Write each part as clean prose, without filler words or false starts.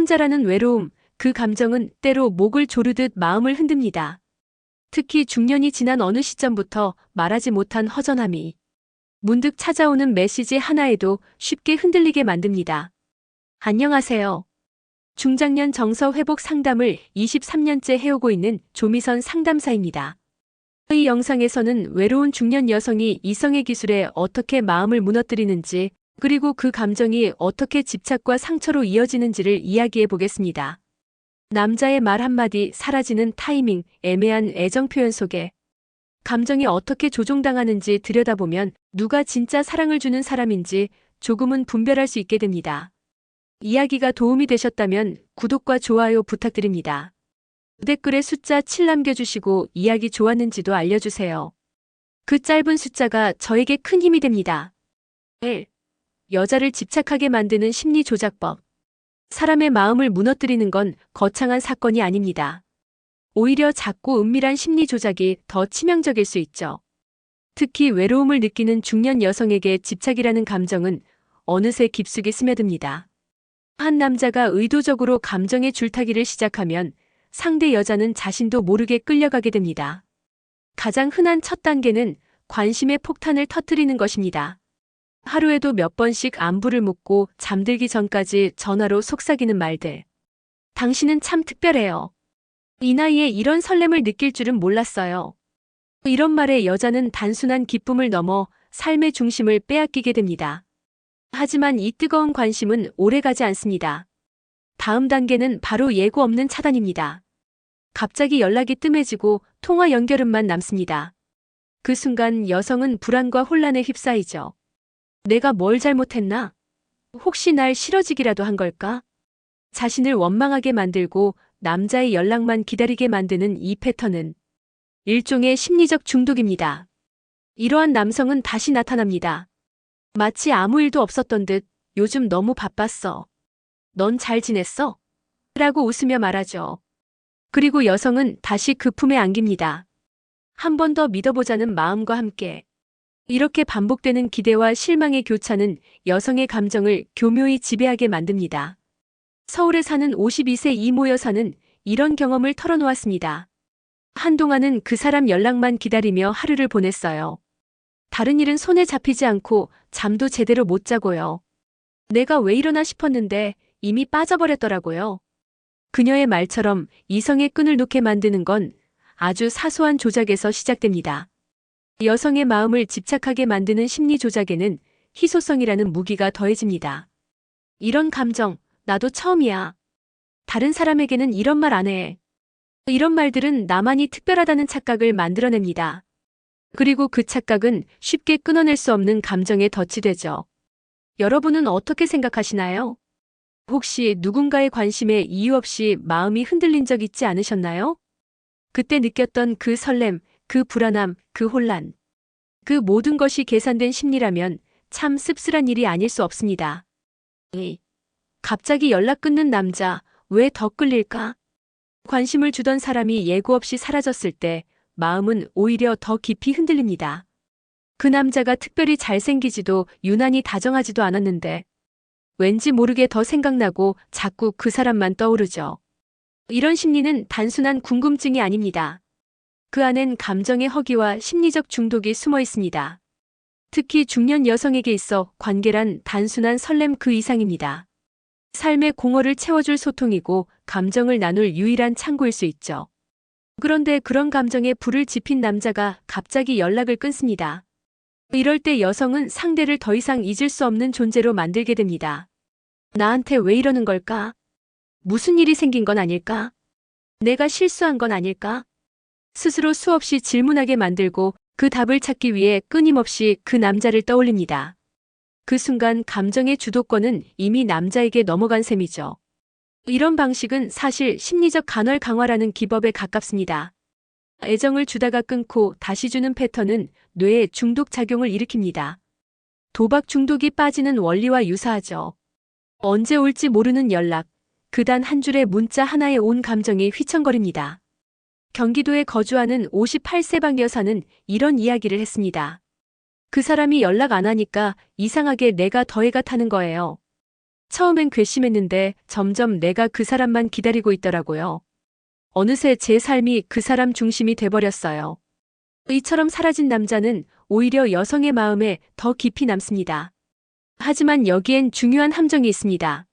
혼자라는 외로움, 그 감정은 때로 목을 조르듯 마음을 흔듭니다. 특히 중년이 지난 어느 시점부터 말하지 못한 허전함이 문득 찾아오는 메시지 하나에도 쉽게 흔들리게 만듭니다. 안녕하세요. 중장년 정서 회복 상담을 23년째 해오고 있는 조미선 상담사입니다. 이 영상에서는 외로운 중년 여성이 이성의 기술에 어떻게 마음을 무너뜨리는지, 그리고 그 감정이 어떻게 집착과 상처로 이어지는지를 이야기해 보겠습니다. 남자의 말 한마디, 사라지는 타이밍, 애매한 애정 표현 속에 감정이 어떻게 조종당하는지 들여다보면 누가 진짜 사랑을 주는 사람인지 조금은 분별할 수 있게 됩니다. 이야기가 도움이 되셨다면 구독과 좋아요 부탁드립니다. 댓글에 숫자 7 남겨주시고 이야기 좋았는지도 알려주세요. 그 짧은 숫자가 저에게 큰 힘이 됩니다. 1. 여자를 집착하게 만드는 심리 조작법. 사람의 마음을 무너뜨리는 건 거창한 사건이 아닙니다. 오히려 작고 은밀한 심리 조작이 더 치명적일 수 있죠. 특히 외로움을 느끼는 중년 여성에게 집착이라는 감정은 어느새 깊숙이 스며듭니다. 한 남자가 의도적으로 감정의 줄타기를 시작하면 상대 여자는 자신도 모르게 끌려가게 됩니다. 가장 흔한 첫 단계는 관심의 폭탄을 터뜨리는 것입니다. 하루에도 몇 번씩 안부를 묻고 잠들기 전까지 전화로 속삭이는 말들. 당신은 참 특별해요. 이 나이에 이런 설렘을 느낄 줄은 몰랐어요. 이런 말에 여자는 단순한 기쁨을 넘어 삶의 중심을 빼앗기게 됩니다. 하지만 이 뜨거운 관심은 오래가지 않습니다. 다음 단계는 바로 예고 없는 차단입니다. 갑자기 연락이 뜸해지고 통화 연결음만 남습니다. 그 순간 여성은 불안과 혼란에 휩싸이죠. 내가 뭘 잘못했나? 혹시 날 싫어지기라도 한 걸까? 자신을 원망하게 만들고 남자의 연락만 기다리게 만드는 이 패턴은 일종의 심리적 중독입니다. 이러한 남성은 다시 나타납니다. 마치 아무 일도 없었던 듯 요즘 너무 바빴어. 넌 잘 지냈어? 라고 웃으며 말하죠. 그리고 여성은 다시 그 품에 안깁니다. 한 번 더 믿어보자는 마음과 함께. 이렇게 반복되는 기대와 실망의 교차는 여성의 감정을 교묘히 지배하게 만듭니다. 서울에 사는 52세 이모 여사는 이런 경험을 털어놓았습니다. 한동안은 그 사람 연락만 기다리며 하루를 보냈어요. 다른 일은 손에 잡히지 않고 잠도 제대로 못 자고요. 내가 왜 이러나 싶었는데 이미 빠져버렸더라고요. 그녀의 말처럼 이성의 끈을 놓게 만드는 건 아주 사소한 조작에서 시작됩니다. 여성의 마음을 집착하게 만드는 심리 조작에는 희소성이라는 무기가 더해집니다. 이런 감정, 나도 처음이야. 다른 사람에게는 이런 말 안 해. 이런 말들은 나만이 특별하다는 착각을 만들어냅니다. 그리고 그 착각은 쉽게 끊어낼 수 없는 감정에 덫이 되죠. 여러분은 어떻게 생각하시나요? 혹시 누군가의 관심에 이유 없이 마음이 흔들린 적 있지 않으셨나요? 그때 느꼈던 그 설렘, 그 불안함, 그 혼란. 그 모든 것이 계산된 심리라면 참 씁쓸한 일이 아닐 수 없습니다. 갑자기 연락 끊는 남자, 왜 더 끌릴까? 관심을 주던 사람이 예고 없이 사라졌을 때 마음은 오히려 더 깊이 흔들립니다. 그 남자가 특별히 잘생기지도 유난히 다정하지도 않았는데 왠지 모르게 더 생각나고 자꾸 그 사람만 떠오르죠. 이런 심리는 단순한 궁금증이 아닙니다. 그 안엔 감정의 허기와 심리적 중독이 숨어 있습니다. 특히 중년 여성에게 있어 관계란 단순한 설렘 그 이상입니다. 삶의 공허를 채워줄 소통이고 감정을 나눌 유일한 창구일 수 있죠. 그런데 그런 감정에 불을 지핀 남자가 갑자기 연락을 끊습니다. 이럴 때 여성은 상대를 더 이상 잊을 수 없는 존재로 만들게 됩니다. 나한테 왜 이러는 걸까? 무슨 일이 생긴 건 아닐까? 내가 실수한 건 아닐까? 스스로 수없이 질문하게 만들고 그 답을 찾기 위해 끊임없이 그 남자를 떠올립니다. 그 순간 감정의 주도권은 이미 남자에게 넘어간 셈이죠. 이런 방식은 사실 심리적 간헐 강화라는 기법에 가깝습니다. 애정을 주다가 끊고 다시 주는 패턴은 뇌에 중독 작용을 일으킵니다. 도박 중독이 빠지는 원리와 유사하죠. 언제 올지 모르는 연락, 그단 한 줄의 문자 하나에 온 감정이 휘청거립니다. 경기도에 거주하는 58세방 여사는 이런 이야기를 했습니다. 그 사람이 연락 안 하니까 이상하게 내가 더 애가 타는 거예요. 처음엔 괘씸했는데 점점 내가 그 사람만 기다리고 있더라고요. 어느새 제 삶이 그 사람 중심이 돼버렸어요. 이처럼 사라진 남자는 오히려 여성의 마음에 더 깊이 남습니다. 하지만 여기엔 중요한 함정이 있습니다.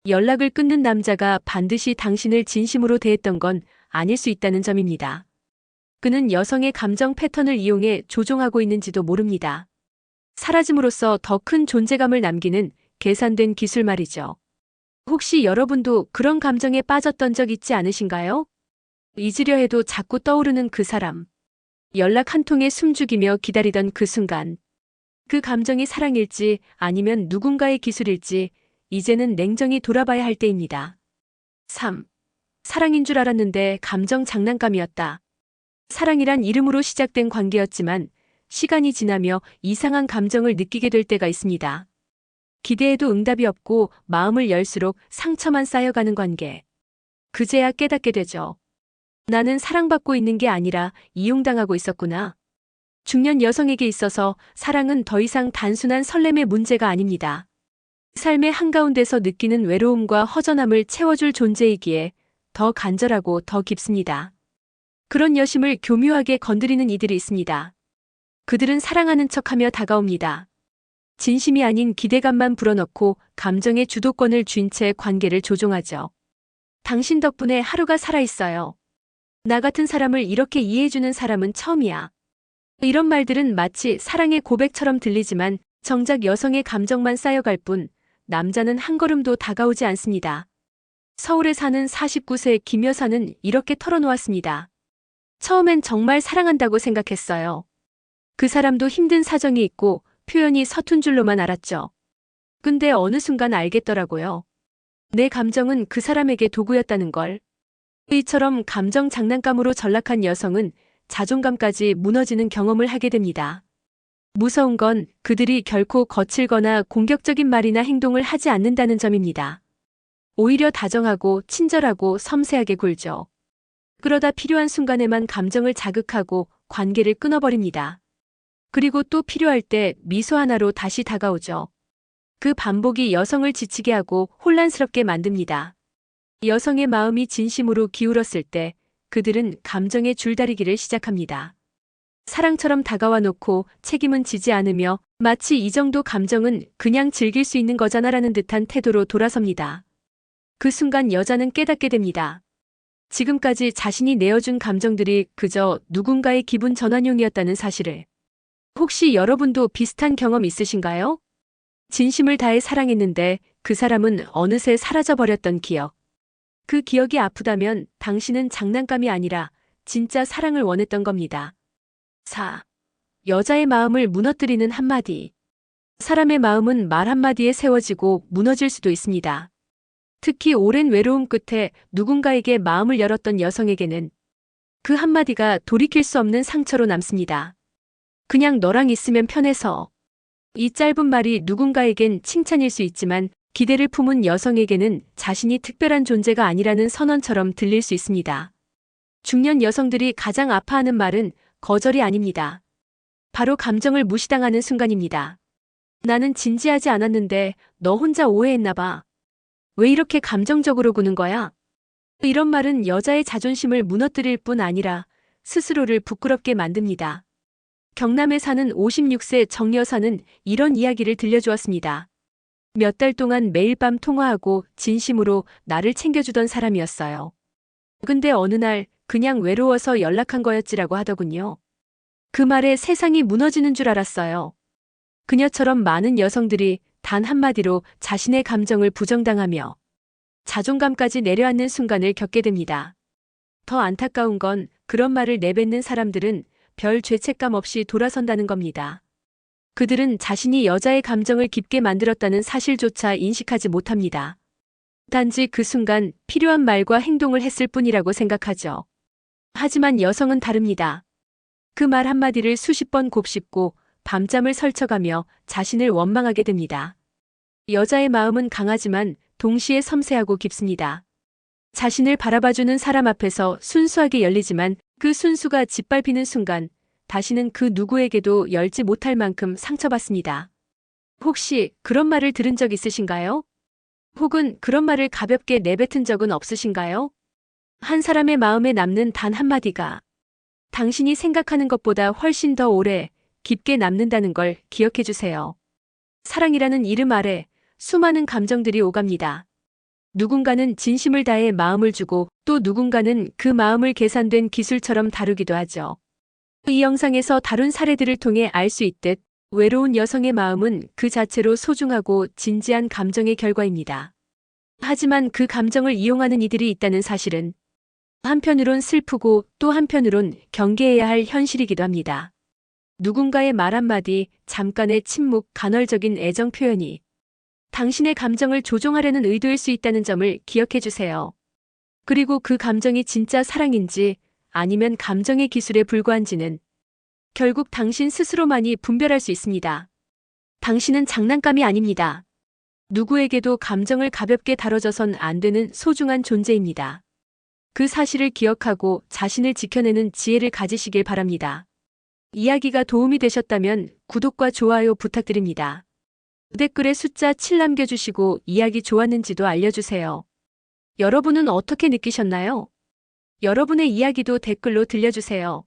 연락을 끊는 남자가 반드시 당신을 진심으로 대했던 건 아닐 수 있다는 점입니다. 그는 여성의 감정 패턴을 이용해 조종하고 있는지도 모릅니다. 사라짐으로써 더 큰 존재감을 남기는 계산된 기술 말이죠. 혹시 여러분도 그런 감정에 빠졌던 적 있지 않으신가요? 잊으려 해도 자꾸 떠오르는 그 사람. 연락 한 통에 숨죽이며 기다리던 그 순간. 그 감정이 사랑일지 아니면 누군가의 기술일지 이제는 냉정히 돌아봐야 할 때입니다. 3. 사랑인 줄 알았는데 감정 장난감이었다. 사랑이란 이름으로 시작된 관계였지만 시간이 지나며 이상한 감정을 느끼게 될 때가 있습니다. 기대해도 응답이 없고 마음을 열수록 상처만 쌓여가는 관계. 그제야 깨닫게 되죠. 나는 사랑받고 있는 게 아니라 이용당하고 있었구나. 중년 여성에게 있어서 사랑은 더 이상 단순한 설렘의 문제가 아닙니다. 삶의 한가운데서 느끼는 외로움과 허전함을 채워줄 존재이기에 더 간절하고 더 깊습니다. 그런 여심을 교묘하게 건드리는 이들이 있습니다. 그들은 사랑하는 척하며 다가옵니다. 진심이 아닌 기대감만 불어넣고 감정의 주도권을 쥔 채 관계를 조종하죠. 당신 덕분에 하루가 살아있어요. 나 같은 사람을 이렇게 이해해주는 사람은 처음이야. 이런 말들은 마치 사랑의 고백처럼 들리지만 정작 여성의 감정만 쌓여갈 뿐 남자는 한 걸음도 다가오지 않습니다. 서울에 사는 49세 김 여사는 이렇게 털어놓았습니다. 처음엔 정말 사랑한다고 생각했어요. 그 사람도 힘든 사정이 있고 표현이 서툰 줄로만 알았죠. 근데 어느 순간 알겠더라고요. 내 감정은 그 사람에게 도구였다는 걸. 이처럼 감정 장난감으로 전락한 여성은 자존감까지 무너지는 경험을 하게 됩니다. 무서운 건 그들이 결코 거칠거나 공격적인 말이나 행동을 하지 않는다는 점입니다. 오히려 다정하고 친절하고 섬세하게 굴죠. 그러다 필요한 순간에만 감정을 자극하고 관계를 끊어버립니다. 그리고 또 필요할 때 미소 하나로 다시 다가오죠. 그 반복이 여성을 지치게 하고 혼란스럽게 만듭니다. 여성의 마음이 진심으로 기울었을 때 그들은 감정의 줄다리기를 시작합니다. 사랑처럼 다가와 놓고 책임은 지지 않으며 마치 이 정도 감정은 그냥 즐길 수 있는 거잖아라는 듯한 태도로 돌아섭니다. 그 순간 여자는 깨닫게 됩니다. 지금까지 자신이 내어준 감정들이 그저 누군가의 기분 전환용이었다는 사실을. 혹시 여러분도 비슷한 경험 있으신가요? 진심을 다해 사랑했는데 그 사람은 어느새 사라져버렸던 기억. 그 기억이 아프다면 당신은 장난감이 아니라 진짜 사랑을 원했던 겁니다. 4. 여자의 마음을 무너뜨리는 한마디. 사람의 마음은 말 한마디에 세워지고 무너질 수도 있습니다. 특히 오랜 외로움 끝에 누군가에게 마음을 열었던 여성에게는 그 한마디가 돌이킬 수 없는 상처로 남습니다. 그냥 너랑 있으면 편해서. 이 짧은 말이 누군가에겐 칭찬일 수 있지만 기대를 품은 여성에게는 자신이 특별한 존재가 아니라는 선언처럼 들릴 수 있습니다. 중년 여성들이 가장 아파하는 말은 거절이 아닙니다. 바로 감정을 무시당하는 순간입니다. 나는 진지하지 않았는데 너 혼자 오해했나 봐. 왜 이렇게 감정적으로 구는 거야? 이런 말은 여자의 자존심을 무너뜨릴 뿐 아니라 스스로를 부끄럽게 만듭니다. 경남에 사는 56세 정 여사는 이런 이야기를 들려주었습니다. 몇 달 동안 매일 밤 통화하고 진심으로 나를 챙겨주던 사람이었어요. 근데 어느 날 그냥 외로워서 연락한 거였지라고 하더군요. 그 말에 세상이 무너지는 줄 알았어요. 그녀처럼 많은 여성들이 단 한마디로 자신의 감정을 부정당하며 자존감까지 내려앉는 순간을 겪게 됩니다. 더 안타까운 건 그런 말을 내뱉는 사람들은 별 죄책감 없이 돌아선다는 겁니다. 그들은 자신이 여자의 감정을 깊게 만들었다는 사실조차 인식하지 못합니다. 단지 그 순간 필요한 말과 행동을 했을 뿐이라고 생각하죠. 하지만 여성은 다릅니다. 그 말 한마디를 수십 번 곱씹고 밤잠을 설쳐가며 자신을 원망하게 됩니다. 여자의 마음은 강하지만 동시에 섬세하고 깊습니다. 자신을 바라봐주는 사람 앞에서 순수하게 열리지만 그 순수가 짓밟히는 순간 다시는 그 누구에게도 열지 못할 만큼 상처받습니다. 혹시 그런 말을 들은 적 있으신가요? 혹은 그런 말을 가볍게 내뱉은 적은 없으신가요? 한 사람의 마음에 남는 단 한마디가 당신이 생각하는 것보다 훨씬 더 오래 깊게 남는다는 걸 기억해 주세요. 사랑이라는 이름 아래 수많은 감정들이 오갑니다. 누군가는 진심을 다해 마음을 주고 또 누군가는 그 마음을 계산된 기술처럼 다루기도 하죠. 이 영상에서 다룬 사례들을 통해 알 수 있듯 외로운 여성의 마음은 그 자체로 소중하고 진지한 감정의 결과입니다. 하지만 그 감정을 이용하는 이들이 있다는 사실은 한편으론 슬프고 또 한편으론 경계해야 할 현실이기도 합니다. 누군가의 말 한마디, 잠깐의 침묵, 간헐적인 애정 표현이 당신의 감정을 조종하려는 의도일 수 있다는 점을 기억해 주세요. 그리고 그 감정이 진짜 사랑인지 아니면 감정의 기술에 불과한지는 결국 당신 스스로만이 분별할 수 있습니다. 당신은 장난감이 아닙니다. 누구에게도 감정을 가볍게 다뤄져선 안 되는 소중한 존재입니다. 그 사실을 기억하고 자신을 지켜내는 지혜를 가지시길 바랍니다. 이야기가 도움이 되셨다면 구독과 좋아요 부탁드립니다. 댓글에 숫자 7 남겨주시고 이야기 좋았는지도 알려주세요. 여러분은 어떻게 느끼셨나요? 여러분의 이야기도 댓글로 들려주세요.